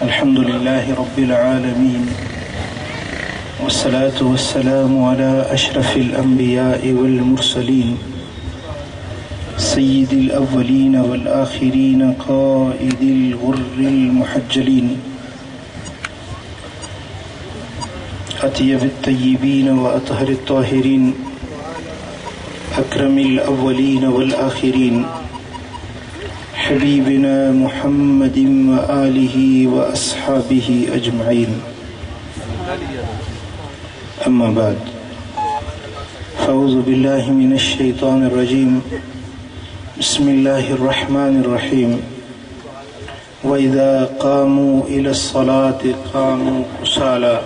अल्हम्दुलिल्लाह रब्बिल आलमीन वस्सलातु वस्सलामु अला अशरफिल अंबिया'i वल मुरसलीन सय्यिदिल अव्वलीन वल आखिरीन क़ाइदिल गुर्रिल मुहज्जलीन अतियबित तय्यबीन व अतहरित ताहिरीन अक्रमिल अव्वलीन वल आखिरीन हबीबिना मुहम्मदिन व आलिही व अस्हाबिही अजमईन अम्मा बाद फ़अऊज़ु बिल्लाहि मिनश शैतानिर रजीम बिस्मिल्लाहिर रहमानिर रहीम व इज़ा क़ामू इलस्सलाति क़ामू कुसाला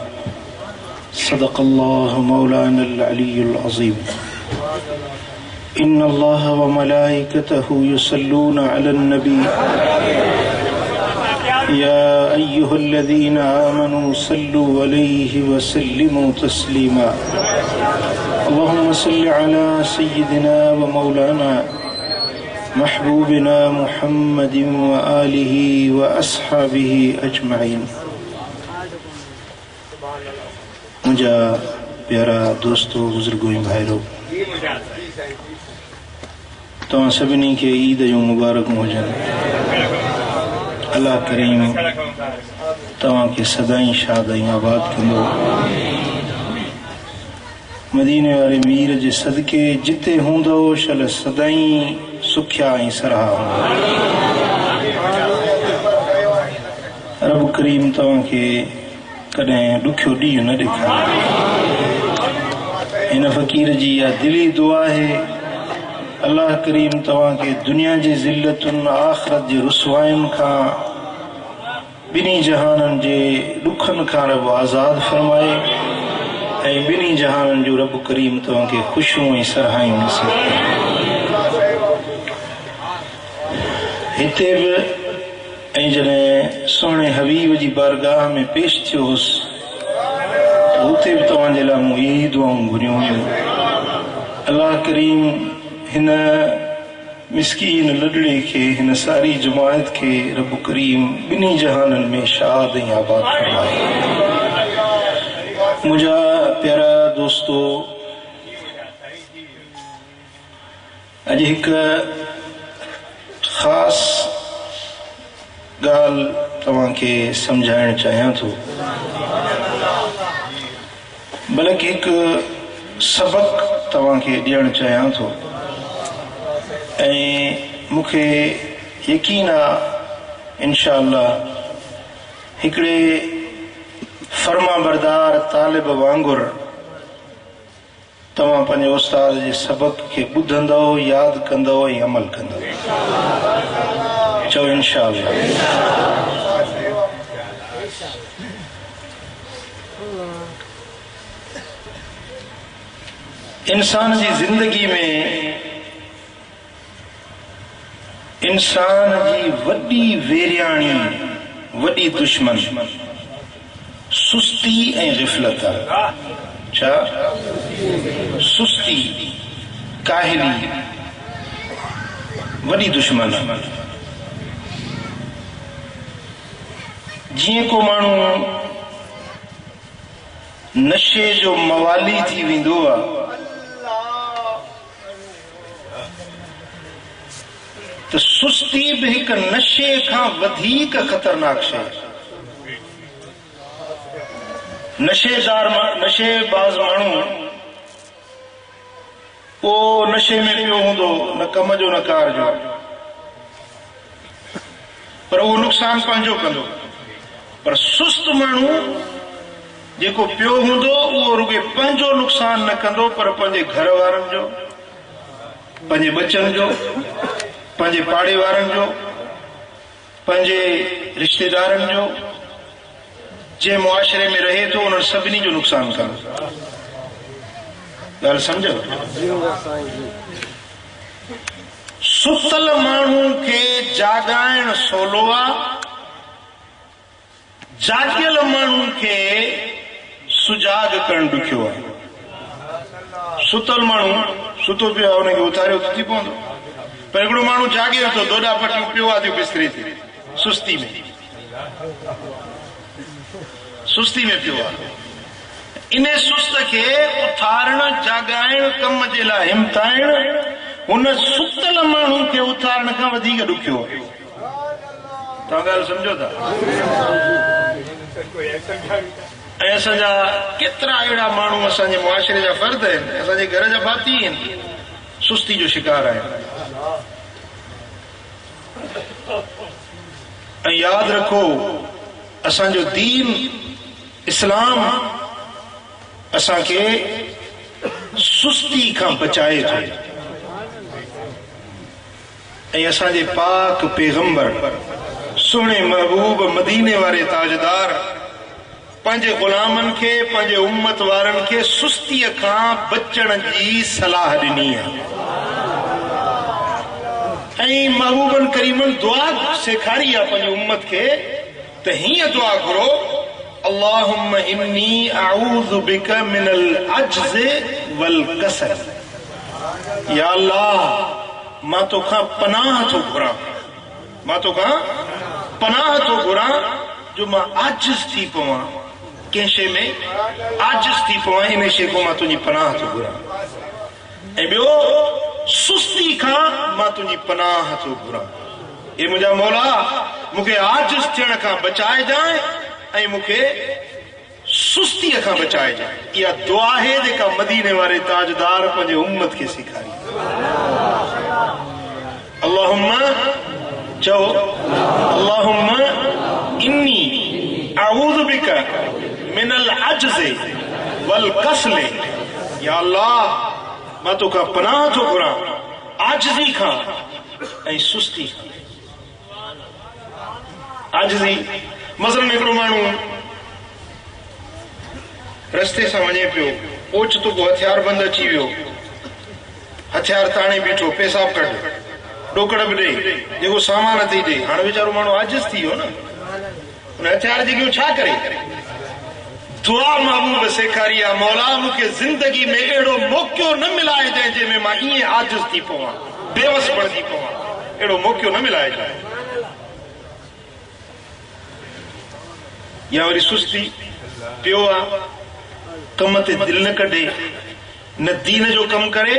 सदक़ल्लाहु मौलानल अलियुल अज़ीम इन्नल्लाह व मलाइकतहु युसल्लूना अलन नबी या अय्युहल्लज़ीना आमनू सल्लु अलैहि व सल्लिमू तस्लीमा अल्लाहुम्मा सल्लि अला सय्यिदिना व मौलाना महबूबिना मुहम्मदिन व आलिही व अस्हाबिही अजमईन। मुझा प्यारा दोस्तों बुजुर्गों भाइयों तव्हां सभिनी खे ईद जूं मुबारक हुजनि। अल्लाह करीम तव्हां खे सदाईं शाद ऐं आबाद कंदो। मदीने वारे मीर जे सदके जिते हूंदो शल सदाईं सुखिया ऐं सरहा हूंदा। रब करीम तव्हां खे कॾहिं ॾुखियो ॾींहुं न ॾेखारे। हिन फ़कीर जी इहा दिली दुआ आहे अल्लाह करीम तव्हां खे दुनिया जी ज़िल्लतुनि आख़िरत जे रुसवाइनि खां ॿिन्ही जहाननि जे ॾुखनि खां रब आज़ाद फरमाए ऐं ॿिन्ही जहाननि जो रब करीम तव्हां खे ख़ुशियूं ऐं सरहायूं नसीब करे। हिते बि ऐं जॾहिं सुहिणे हबीब जी बारगाह में पेश थियो हुउसि उते बि तव्हांजे लाइ मूं इहे ई दुआऊं घुरियूं हुयूं। अल्लाह करीम हिन मिस्कीन लॾड़े खे हिन सारी जमायत खे रब करीम ॿिन्ही जहाननि में शाद ऐं आबाद फरमाए। मुंहिंजा प्यारा दोस्तो अॼु हिकु ख़ासि ॻाल्हि तव्हांखे सम्झाइणु चाहियां थो, बल्कि हिकु सबक़ तव्हांखे ॾियणु चाहियां थो ऐं मूंखे यकीन आहे इंशाअल्लाह हिकिड़े फर्माबरदार तालिब वांगुरु तव्हां पंहिंजे उस्ताद जे सबक़ खे ॿुधंदव, यादि कंदव ऐं अमल कंदव। चओ इंशाअल्लाह। इंसान जी जिंदगी में इंसान जी वॾी वेरियाणी वॾी दुश्मन सुस्ती ऐं ग़िफ़लत आहे। छा? सुस्ती काहिली वॾी दुश्मन आहे। जीअं को माण्हू नशे जो मवाली थी वेंदो आहे तो सुस्ती भी एक नशे का वधिक खतरनाक शय। नशेबाज माण्हू वो नशे में पियो हूंदो, न कम जो न कार जो, पर वो नुक़सान पंहिंजो कंदो। पर सुस्त माण्हू जेको पियो हूंदो उहो रुॻे पंहिंजो नुक़सान न कंदो, पर पंहिंजे घर वारनि जो, पंहिंजे बचनि जो, पंहिंजे पाड़े वारनि जो, पंहिंजे रिश्तेदारनि जो, जे मुआशरे में रहे थो उन्हनि सभिनी जो नुक़सान कंदो। ॻाल्हि सम्झो? सुतल माण्हू खे जाॻाइण सवलो आहे, जाॻियल माण्हू खे सुजाग करणु ॾुखियो आहे। सुतल माण्हू सुतो पियो आहे, हुनखे उथारियो थी पवंदो, पर हिकिड़ो माण्हू जाॻे थो, दोॾा पटियूं पियो आहे बिस्तरे ते, सुस्ती में पियो आहे। इन सुस्त खे उथारण, जाॻाइण, कम जे लाइ हिमताइण हुन सुतल माण्हू खे उथारण खां वधीक ॾुखियो आहे। तव्हां ॻाल्हि सम्झो था? ऐं असांजा केतिरा अहिड़ा माण्हू असांजे मुआशरे जा फ़र्द आहिनि, असांजे घर जा भाती आहिनि, सुस्ती जो शिकार आहिनि। ऐं यादि रखो, असांजो दीन इस्लाम असांखे सुस्ती खां बचाए थो। ऐं असांजे पाक पैगंबर सुहिणे महबूब मदीने वारे ताजदार पंहिंजे ग़ुलामनि खे, पंहिंजे उम्मत वारनि खे सुस्तीअ खां बचण जी सलाह ॾिनी आहे। ऐं महबूबनि करीमनि दुआ सेखारी आहे पंहिंजी उम्मत खे त हीअं दुआ घुरो, अल्लाहुम्म इन्नी अऊज़ु बिक मिनल अज्ज़ वल कसल। या अल्लाह, मां तोखां पनाह थो घुरां, मां तोखां पनाह थो घुरां जो मां आजिज़ थी पवां, कंहिं शइ में आजिज़ थी पवां, इन शइ खां मां तुंहिंजी पनाह थो घुरां। ऐं ॿियो, सुस्ती खां मां तुंहिंजी पनाह थो घुरां। हे मुंहिंजा मौला, मूंखे आजिज़ थियण खां बचाइजांइ ऐं मूंखे सुस्तीअ खां बचाइजांइ। इहा दुआ आहे जेका मदीने वारे ताजदार पंहिंजे उम्मत खे सेखारी। अल्लाहुम्मा चओ, अल्लाहुम्मा इन्नी अऊज़ु बिक मिनल अज्ज़ वल कसल। या अल्लाह, मां तोखां पनाह थो घुरां आजिज़ी खां ऐं सुस्ती खां। आजिज़ी मसलन हिकिड़ो माण्हू रस्ते सां वञे पियो, ओचितो को हथियार बंदि अची वियो, हथियार ताणे बीठो, पेशाब कढ, ॾोकड़ बि ॾे, जेको सामान अथई ॾे। हाणे वीचारो माण्हू आजिज़ थी वियो न, हुन हथियार जी छा करे? दुआ महबूब सेखारी आहे, मौला मूंखे ज़िंदगी में अहिड़ो मौक़ो न मिलाए जाए जंहिंमें मां ईअं आजिज़ थी पवां, बेवस बणिजी पवां, अहिड़ो मौक़ो न मिलाए जाए। या वरी सुस्ती पियो आहे, कम ते दिलि न कढे, न दीन जो कमु करे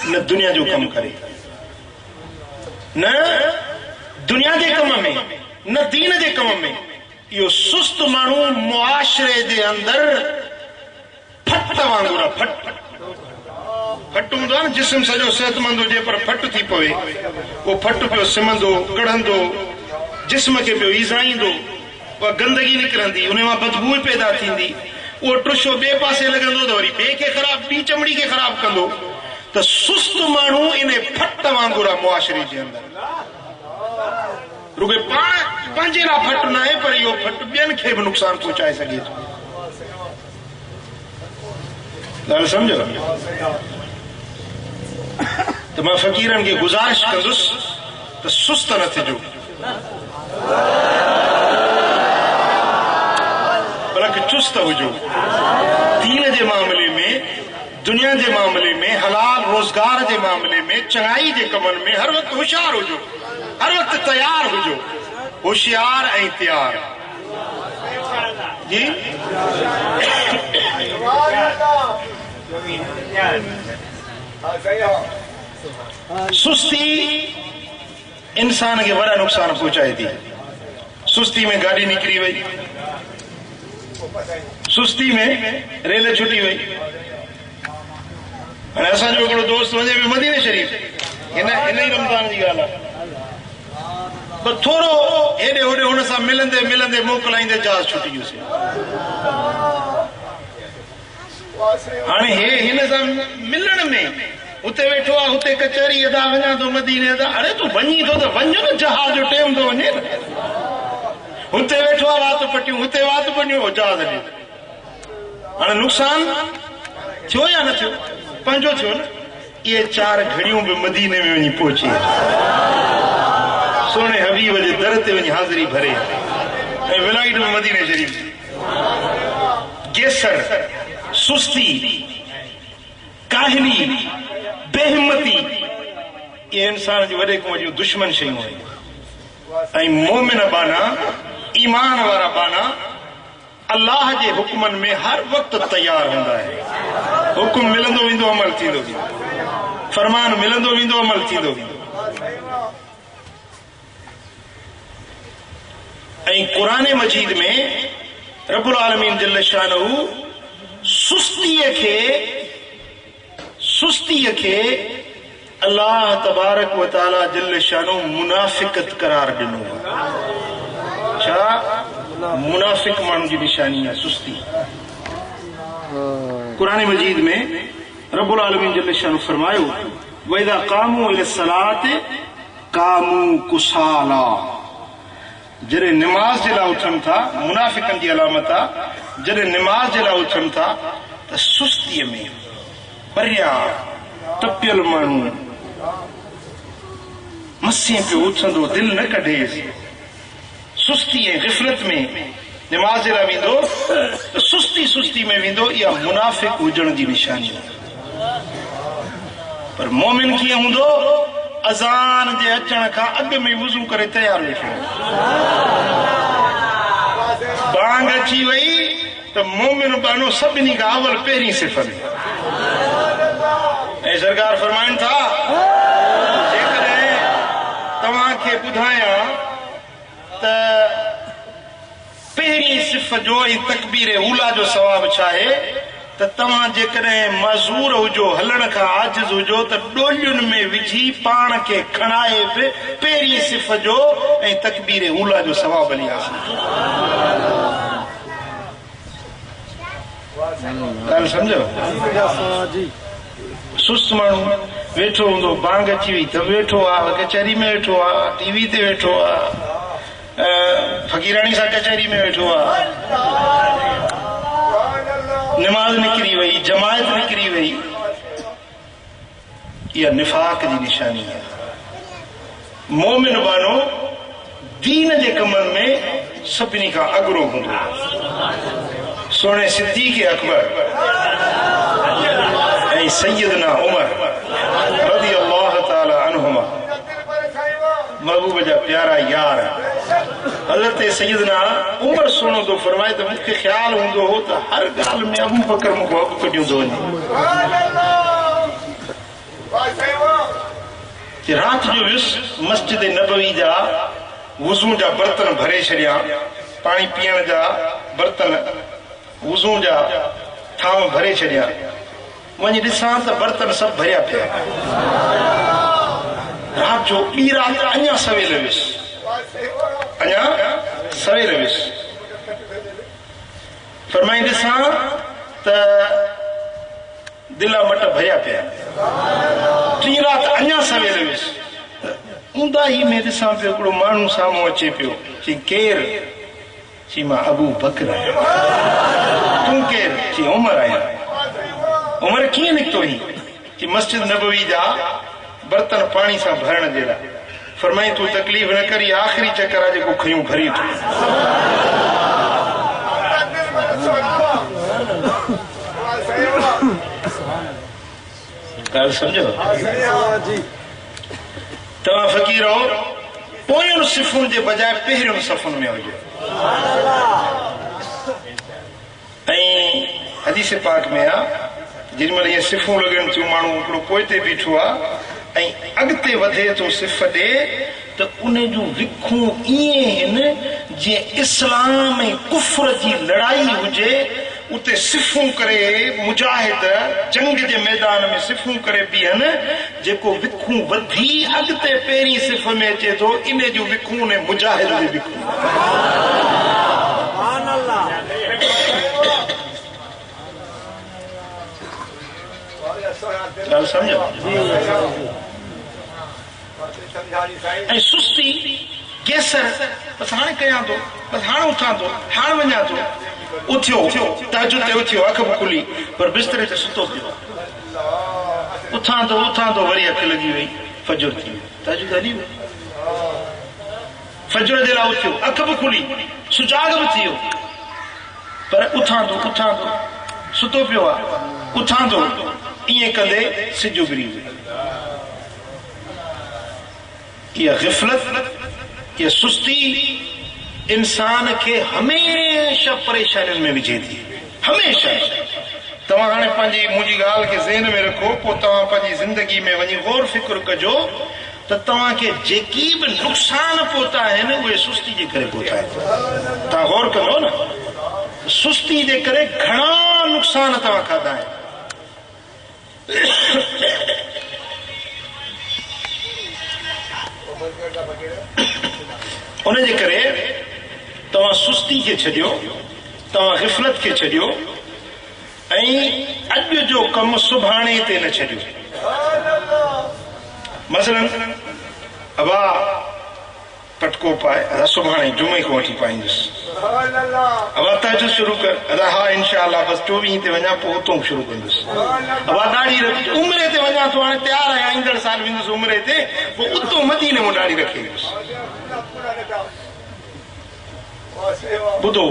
न दुनिया जो कमु करे, न दुनिया जे कम में न दीन जे कम में। इहो सुस्त माण्हू मुआशरे जे अंदरि फट वांगुरु आहे। फट हूंदो आहे न, जिस्म सॼो सिहतमंद हुजे पर फट थी पवे, उहो फट पियो सिमंदो, कढ़ंदो, जिस्म खे पियो ईज़ाईंदो, उहा गंदगी निकिरंदी, उन मां बदबू पैदा थींदी, उहो टुशो ॿिए पासे लॻंदो त वरी ॿिए खे ख़राब, ॿी चमड़ी खे ख़राब कंदो। त सुस्त माण्हू इन फट वांगुरु आहे मुआशरे जे अंदरि। रुॻे पाण पंहिंजे लाइ फट न आहे, पर इहो फट ॿियनि खे बि नुक़सान पहुचाए सघे थो। ॻाल्हि सम्झो? त मां फ़क़ीरनि खे गुज़ारिश कंदुसि त सुस्त न थिजो, बल्कि चुस्त हुजो। दीन जे मामले में, दुनिया जे मामले में, हलाल रोज़गार जे मामले में, चङाई जे कमनि में हर वक़्तु होशियार हुजो, हर वक़्तु तयार हुजो, होशियार ऐं तयार। जी सुस्ती इंसान के वड़ा नुकसान पहुंचाए थी। सुस्ती में गाड़ी निकरी वही, सुस्ती में रेल छुटी वही। असांजो हिकिड़ो दोस्त वञे पियो मदीने शरीफ़, हिन ई रमज़ान जी ॻाल्हि आहे। पर थोरो हेॾे होॾे हुन सां मिलंदे मिलंदे मोकिलाईंदे जहाज़ छुटी वियोसीं। हाणे हे हिन सां मिलण में उते वेठो आहे, हुते कचहरी अदा वञा थो मदीने अदा। अरे तूं वञी थो त वञ न, जहाज़ जो टाइम थो वञे न। हुते वेठो आहे वात पटियूं, हुते वात पटियूं, जहाज़ ॾे। हाणे नुक़सान थियो या न थियो? पंहिंजो थियो न। इहे 4 घड़ियूं बि मदीने में वञी पहुची, सोने हबीब जे दर ते वञी हाज़िरी भरे, ऐं विलाइट में मदीने शरीफ़। गेसर, सुस्ती, काहिली, बेहिम्मती, ये इंसान जी वॾे को वॾियूं दुश्मन शयूं आहिनि। ऐं मोमिन बाना, ईमान वारा बाना अल्लाह जे हुक्मनि में हर वक़्तु तयार हूंदा आहिनि। हुकुम मिलंदो वेंदो, अमल थींदो वेंदो, फरमान मिलंदो वेंदो, अमल थींदो वेंदो। ऐं क़ुरान मजीद में रब्बुल आलमीन जल्ल शानहू सुस्तीअ खे अल्लाह तबारक व तआला जल्ल शानहू मुनाफिकत करार ॾिनो। छा मुनाफिक माण्हू जी निशानी आहे सुस्ती। क़ुरान मजीद में रब्बुल आलमीन जल्ल शानहू फरमायो, वइज़ा क़ामू इलस्सलात क़ामू कुसाला। जॾहिं निमाज़ जे लाइ उथनि था, मुनाफ़िकनि जी अलामत आहे, जॾहिं निमाज़ जे लाइ उथनि था त सुस्तीअ में, परिया टपियल माण्हू मसे पियो उथंदो, दिलि न कढेसि। सुस्ती ऐं ग़िफ़लत में निमाज़ जे लाइ वेंदो त सुस्ती में वेंदो। इहा मुनाफ़िक हुजण जी निशानी आहे। पर मोमिन कीअं हूंदो? अज़ान जे अचण खां अॻु में वुज़ू करे तयार वेठो। बांग अची वई त मोमिन बानो सभिनी खां अवल पहिरीं सिफ़त। ऐं सरकार फरमाइनि था, जेकॾहिं तव्हांखे ॿुधायां त पहिरीं सिफ़त जो ऐं तकबीर ऊला जो सवाब छा आहे, त तव्हां जेकॾहिं मज़ूर हुजो, हलण खां आजिज़ हुजो, त डोलियुनि में विझी पाण खे खणाए बि पहिरीं सिफ़त जो ऐं तकबीर ऊला जो सवाब हली हासिल। ॻाल्हि सम्झो? सुस्त माण्हू वेठो हूंदो, बांग अची वई त वेठो आहे, कचहरी में वेठो आहे, टीवी ते वेठो आहे, फ़क़ीराणी सां कचहरी में वेठो आहे, निमाज़ निकिरी वई, जमायत निकिरी वई। इहा निफ़ाक़ जी निशानी आहे। मोमिन बानो दीन जे कमनि में सभिनी खां अॻिरो हूंदो। सोने सिद्दीक़ अकबर ऐं सैयदना उमर रज़ियल्लाहु ताला अन्हुमा, महबूब जा प्यारा यार, हज़रत सैयदना उमर सुनो तो फरमाए त मूंखे ख़्याल हूंदो हो त हर ॻाल्हि में अबू बकर मूंखे अॻु कढियो थो वञे। राति जो वियुसि मस्जिद नबवी जा वुज़ू जा बर्तन भरे छॾिया, पाणी पीअण जा बर्तन, वुज़ू जा थाम भरे छॾिया। वञी ॾिसां त बर्तन सभु भरिया पिया। राति जो ॿी राति अञा सवेल वियुसि, फरमाई ॾिसां त दिला मट भरिया पिया। टी राति अञा सवेल वियुसि, ऊंदाही में ॾिसां पियो हिकिड़ो माण्हू साम्हूं अचे पियो। चई केरु? चई मां अबू बकर आहियां। तूं केरु? चई उमर आहियां। उमर कीअं निकितो हुई? चई मस्जिद नबवी जा बर्तन पाणी सां भरण जे लाइ। फरमाई तूं तकलीफ़ न करी, आख़िरी चकर आहे जेको खयूं भरी थो। ॻाल्हि सम्झो? तव्हां फ़क़ीर हो, पोयुनि सिफ़ुनि जे बजाए पहिरियों सफ़ुनि में हुजो। ऐं हदीस पाक में आहे, जेॾीमहिल इहे सिफ़ूं लॻनि थियूं, माण्हू हिकिड़ो पोइ ते बीठो आहे, ऐं अॻिते वधे थो सिफ़ ॾे त उन जूं विखूं ईअं आहिनि जीअं इस्लाम ऐं कुफ्र जी लड़ाई हुजे उते सिफ़ूं करे मुजाहिद जंग जे मैदान में सिफ़ूं करे बीहनि जेको विखूं वधी अॻिते पहिरीं सिफ़ में अचे थो इन जूं विखूं ने मुजाहिद जी विखूं ॻाल्हि सम्झो ऐं सुस्ती केसर बसि हाणे कयां थो बसि हाणे उथां थो हाणे वञा थो उथियो तहजुद ते उथियो अख बि खुली पर बिस्तरे ते सुतो पियो उथां थो वरी अख लॻी वई फजर थी वियो तहजुद हली वई फजर जे लाइ उथियो अख बि खुली सुजाग बि थी वियो पर उथां थो सुतो पियो आहे उथां थो ईअं कंदे सिज उभिरी वई इहा ग़िफ़लत इहा सुस्ती इंसान खे हमेशह परेशानियुनि में विझे थी हमेशह तव्हां हाणे पंहिंजी मुंहिंजी ॻाल्हि खे ज़हन में रखो पोइ तव्हां पंहिंजी ज़िंदगी में वञी गौर फिक्र कजो त तव्हांखे जेकी बि नुक़सान पहुता आहिनि उहे सुस्ती जे करे पहुता आहिनि तव्हां गौर कंदो न सुस्ती जे करे घणा नुक़सान तव्हां खाधा आहिनि उन जे करे तव्हां सुस्ती खे छॾियो तव्हां ग़िफ़लत खे छॾियो ऐं अॼु जो कमु सुभाणे ते न छॾियो मसलन अबा पटको पाए अदा सुभाणे जुमे खां वठी पाईंदुसि अबा तहजुद शुरू कर अदा हा इंशाअल्लाह बस 24 ते वञा पोइ उतो शुरू कंदुसि अबा दाढ़ी रख उमिरे ते वञा थो हाणे तयार आहियां ईंदड़ साल वेंदुसि उमिरे ते पोइ उतो मदीने में दाढ़ी रखी ईंदुसि ॿुधो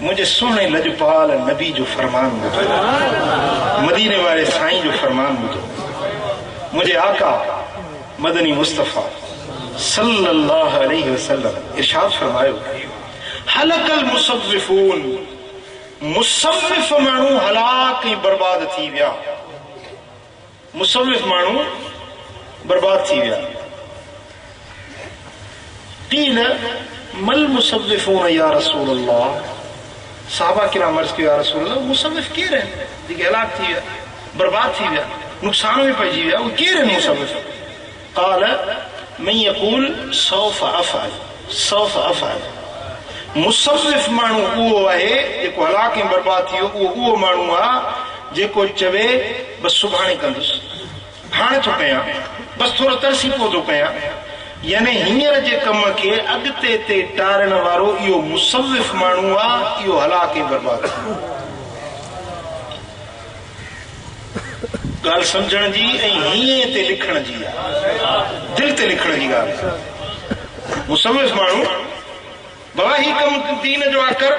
मुंहिंजे सुहिणे लजपाल नबी जो फरमान ॿुधो मदीने वारे साईं जो फरमान ॿुधो मुंहिंजे आका मदनी मुस्तफ़ा सल्लल्लाहु अलैहि वसल्लम इरशाद फरमायो हलकल मुसव्विफून मुसव्विफ माण्हू हलाक ऐं बर्बाद थी विया मुसव्विफ माण्हू बर्बाद थी विया क़ील मल मुसव्विफून या रसूल अल्लाह साहबा किराम अर्ज़ कयो या रसूल अल्लाह मुसव्विफ केर आहिनि जेके हलाक थी विया बर्बाद थी विया नुक़सान में पइजी विया उहे केर आहिनि मुसव्विफ क़ाल मन यक़ूल सौफ अफ़अल मुसव्विफ माण्हू उहो आहे जेको हलाक ऐं बर्बाद थी वियो उहो माण्हू आहे जेको चवे बसि सुभाणे कंदुसि हाणे थो कयां बसि थोरो तरसी पोइ थो कयां यानी हींअर जे कम खे अॻिते ते टारण वारो इहो मुसव्विफ माण्हू आहे इहो हलाक ऐं बर्बाद ॻाल्हि सम्झण जी ऐं हीअं ते लिखण जी आहे दिलि ते लिखण जी ॻाल्हि मुसव्विफ माण्हू बाबा ही कमु दीन जो आहे कर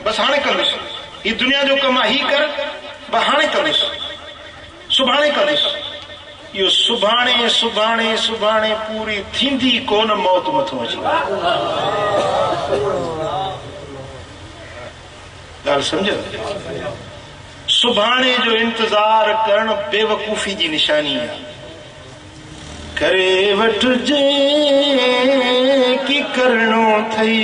बसि हाणे कंदुसि ही दुनिया जो कमु आहे ही कर बसि हाणे कंदुसि सुभाणे कंदुसि इहो सुभाणे सुभाणे सुभाणे पूरी थींदी कोन मौत मथो अची ॻाल्हि सम्झ सुभाणे जो इंतज़ार करण बेवकूफ़ी जी निशानी आहे करे वठिजे की करणो थई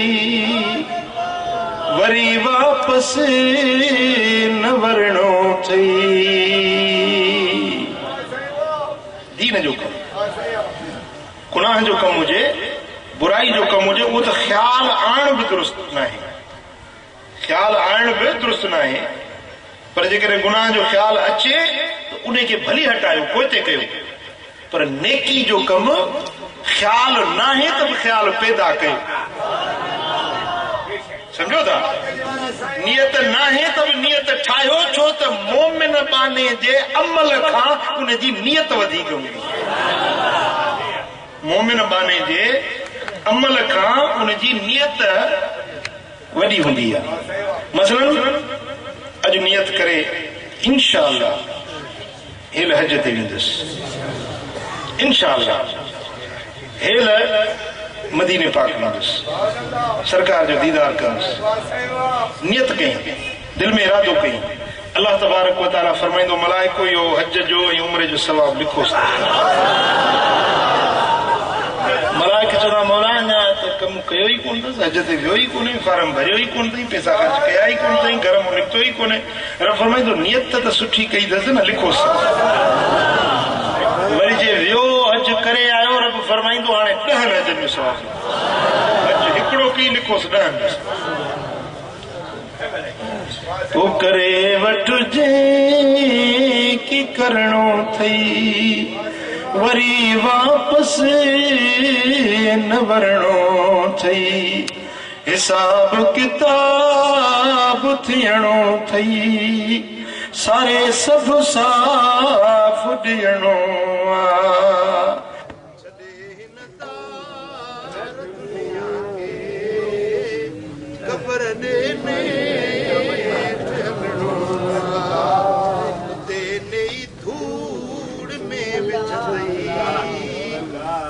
वरी वापसि न वरणो थई दीन जो कमु गुनाह जो कमु हुजे बुराई जो कमु हुजे उहो त ख़्याल आणण बि दुरुस्त न आहे ख़्याल आणण बि दुरुस्त न आहे पर जेकॾहिं गुनाह जो ख़्याल अचे त उन खे भली हटायो पोइ ते कयो पर नेकी जो कमु ख़्याल न आहे त बि ख़्याल पैदा कयो सम्झो था नियत न आहे त बि नियत ठाहियो छो त मोमिन बाने जे अमल खां उन जी नियत वधीक हूंदी मोमिन बाने जे अमल खां उन जी नियत वॾी हूंदी आहे मसलन अॼु नियत करे इंशाअल्लाह हेल हज ते वेंदुसि इंशाअल्लाह हेल मदीने पाक वेंदुसि सरकार जो दीदार कंदुसि नियत कई दिल में इरादो कई अल्लाह तबारक व तआला फरमाइंदो मलाइको यो हज जो ऐं उम्र जो सवाब लिखो। मलाइक चवंदा मौला अञा त कमु कयो ई कोन अथसि, हज ते वियो ई कोन्हे, फार्म भरियो ई कोन अथई, पैसा ख़र्च कया ई कोन अथई, घर मां निकितो ई कोन्हे। रब फरमाइंदो नियत त सुठी कई अथसि न, लिखोसि। वरी जे वियो हज करे आयो, रब फरमाइंदो हाणे 10 हजनि जो सवाब। हज हिकिड़ो कई, लिखोसि 10 जो। तो करे वठजे की करणो थई, वरी वापस न वरणो थई, हिसाब किताब थियणो थई, सारे सब साफ ॾियणो आ।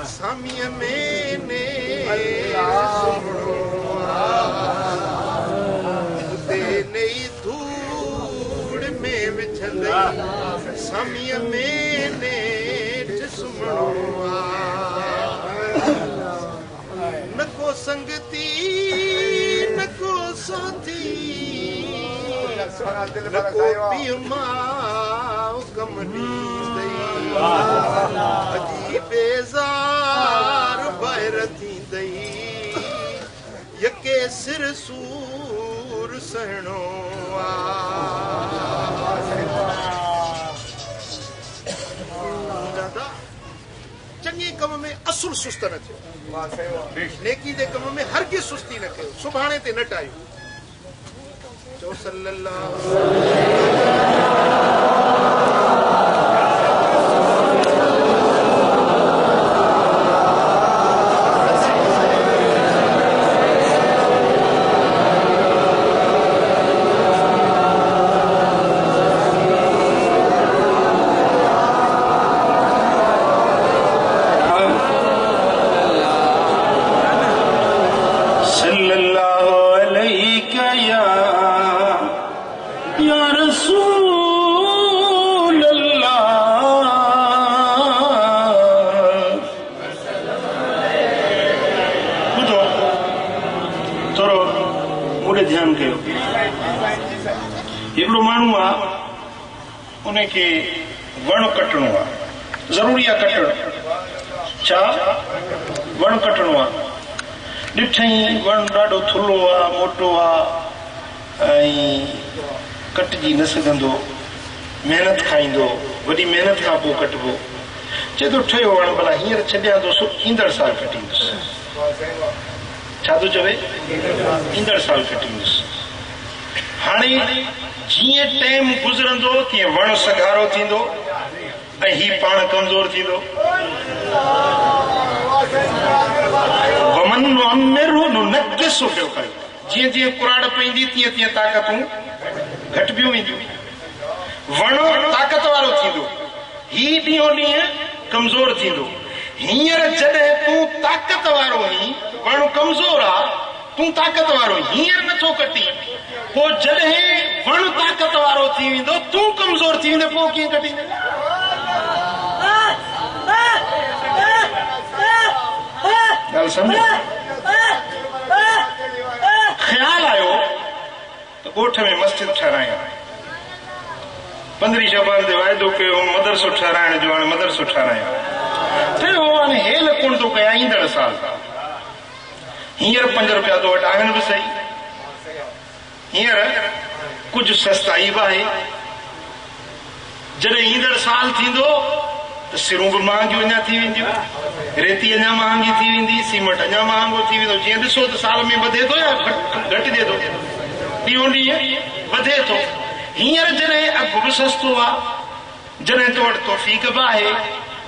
सामीअ में ने नई धूड़ में विछंदई, सामीअ में ने सुमणो न को संगती न को साथी, न को पीउ मां कम ॾींदई, अजी बेज़ार ॿाहिरि थींदई, यके सिर सूर सहणो आ। दादा चङे कम में असुल सुस्त न थियो, नेकी जे कम में हरगिज़ सुस्ती न कयो, सुभाणे ते न टायो। चओ सल्लल्लाहु ध्यान कयो। हिकिड़ो माण्हू आहे, उनखे वण कटणो आहे, ज़रूरी आहे कटणु। छा वण कटणो आहे? ॾिठई वण ॾाढो थुल्हो आहे, मोटो आहे ऐं कटिजी न सघंदो, महिनत खाईंदो, वॾी महिनत खां पोइ कटिबो। चए थो ठहियो वण, भला हींअर छॾियां थो, ईंदड़ साल कटींदुसि। छा थो चवे? ईंदड़ साल कटींदुसि। हाणे जीअं टाइम गुज़रंदो तीअं वण सगारो थींदो ऐं ही पाण कमज़ोर थींदो। जीअं जीअं कुराड़ पईंदी तीअं तीअं ताक़तूं घटिबियूं वेंदियूं। वण ताक़त वारो थींदो, ही ॾींहों ॾींहुं कमज़ोर थींदो। हींअर जॾहिं तूं ताक़त वारो आहीं, वण कमज़ोर आहे, तूं ताक़त वारो हींअर नथो कटी, पोइ जॾहिं वण ताक़त वारो थी वेंदो, तूं कमज़ोर थी वेंदो, पोइ कीअं कटींदे? ॻाल्हि सम्झो। ख़्याल आयो त ॻोठ में मस्जिद ठारायां, 15 शबान ते वाइदो कयो मदरसो ठाराइण जो, हाणे मदरसो ठारायां। ठहियो हाणे हेल कोन थो कयां, ईंदड़ साल हींअर 5 रुपया तो वटि आहिनि बि सही, हींअर कुझु सस्ताई बि आहे। जॾहिं ईंदड़ साल थींदो त सिरूं बि महांगियूं अञा थी वेंदियूं, रेती अञा महांगी थी वेंदी, सीमेंट अञा महांगो थी वेंदो। जीअं ॾिसो त साल में वधे थो या घटिजे थो? ॾींहों ॾींहुं वधे थो। हींअर जॾहिं अघु बि सस्तो आहे, जॾहिं तो वटि तौफ़ीक़ बि आहे,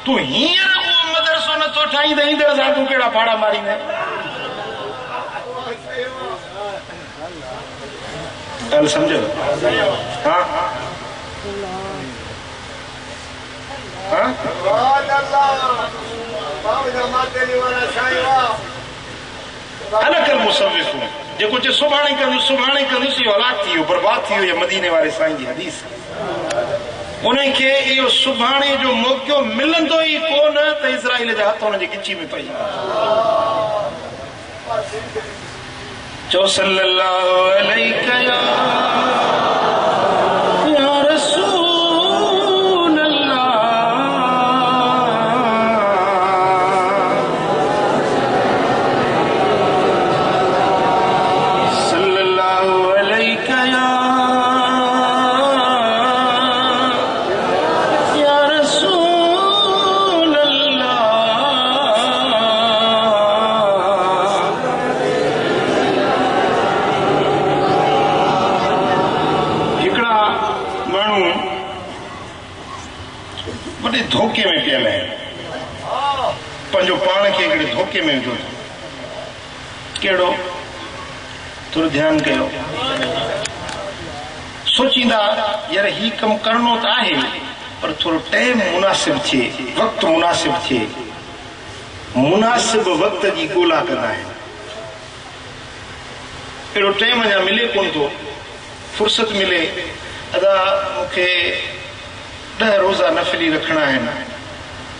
तूं हींअर उहो मदरसो नथो ठाहीं त ईंदड़ साल तूं कहिड़ा फाड़ा मारींदे? ॻाल्हि सम्झो? हा हलकल मुसव्विफ़ून, जेको चे सुभाणे कंदुसि इहो हलाक थी वियो, बर्बाद थी वियो। मदीने वारे साईं जी हदीस उनखे इहो सुभाणे जो मौक़ो मिलंदो ई कोन त इज़राइल जा हथ हुनजे गिची में पई। चो सल्लल्लाहु अलैहि या रसूल अल्लाह, सल्लल्लाहु अलैहि या रसूल अल्लाह। वॾे धोखे में पियल आहिनि, पंहिंजो पाण खे हिकिड़े धोखे में विझो। कहिड़ो? थोरो ध्यानु कयो, सोचींदा यार ही कमु करणो त आहे पर थोरो टाइम मुनासिब थिए, वक़्तु मुनासिब थिए, मुनासिब वक़्त जी ॻोल्हा कंदा आहिनि। अहिड़ो टाइम अञा मिले कोन थो, फुर्सत मिले अदा मूंखे 10 रोज़ा नफ़िली रखणा आहिनि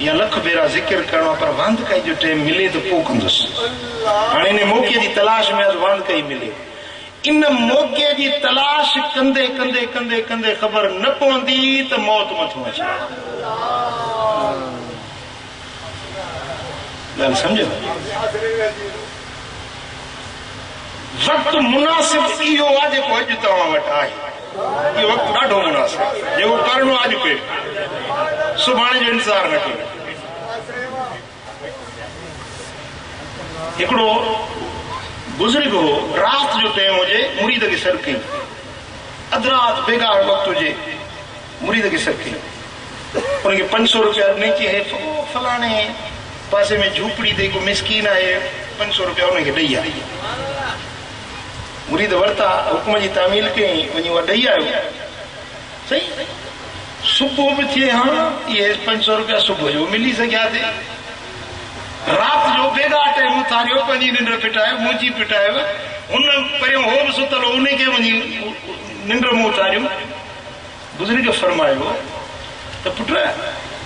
या लख भेरा ज़िक्र करणो, पर वांद काई जो टाइम मिले त पोइ कंदुसि। हाणे इन मौक़े जी तलाश में वांद काई मिले, इन मौक़े जी तलाश कंदे कंदे कंदे कंदे ख़बर न पवंदी त मौत मथो अचे। ॻाल्हि सम्झो? वक़्तु मुनासिब इहो आहे जेको अॼु तव्हां वटि आहे। इहो वक़्तु ॾाढो मुनासिब, जेको करणो अॼु कयो, सुभाणे जो इंतज़ार न कयो। हिकिड़ो बुज़ुर्ग हो, राति जो टाइम हुजे, मुरीद खे सर कई, अधु राति बेकार वक़्तु हुजे, मुरीद खे सर कई, उनखे 500 रुपया ॾिनई कि फलाणे पासे में झूपड़ी ते को मिसकीन आहे, 500 रुपया उनखे ॾेई आई। मुरीद वरिता, हुकुम जी तामील कई, वञी उहा ॾेई आयो। सही सुबुह बि थिए, हाँ इहे 500 रुपया सुबुह जो मिली सघिया थे। राति जो बेगार टाइम उथारियो, पंहिंजी निंड फिटायो, मुंहिंजी फिटायो, हुन पहिरियों हो बि सुतल हो, उनखे वञी निंड में उथारियो। बुज़ुर्ग फरमायो त पुट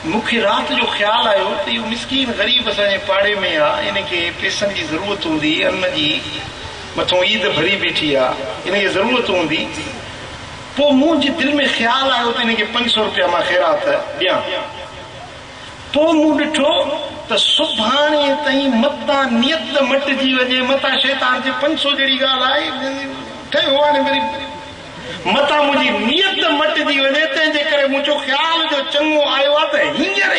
मूंखे राति जो ख्यालु आयो त इहो मिसकीन ग़रीब असांजे पाड़े में आहे, इनखे पैसनि जी ज़रूरत हूंदी, अन्न जी, मथो ईद भरी बीठी आहे, इनखे ज़रूरत हूंदी। पोइ मुंहिंजे दिलि में ख्यालु आयो त इनखे 500 रुपया मां ख़ैरात ॾियां। पोइ मूं ॾिठो त सुभाणे ताईं मतां नियत मटिजी वञे, मतां शैतान जे 500 जहिड़ी ॻाल्हि आहे, ठहियो हाणे वरी मतां मुंहिंजी नियत मटिजी वञे, तंहिंजे करे मुंहिंजो ख़्याल जो चङो आयो आहे त हींअर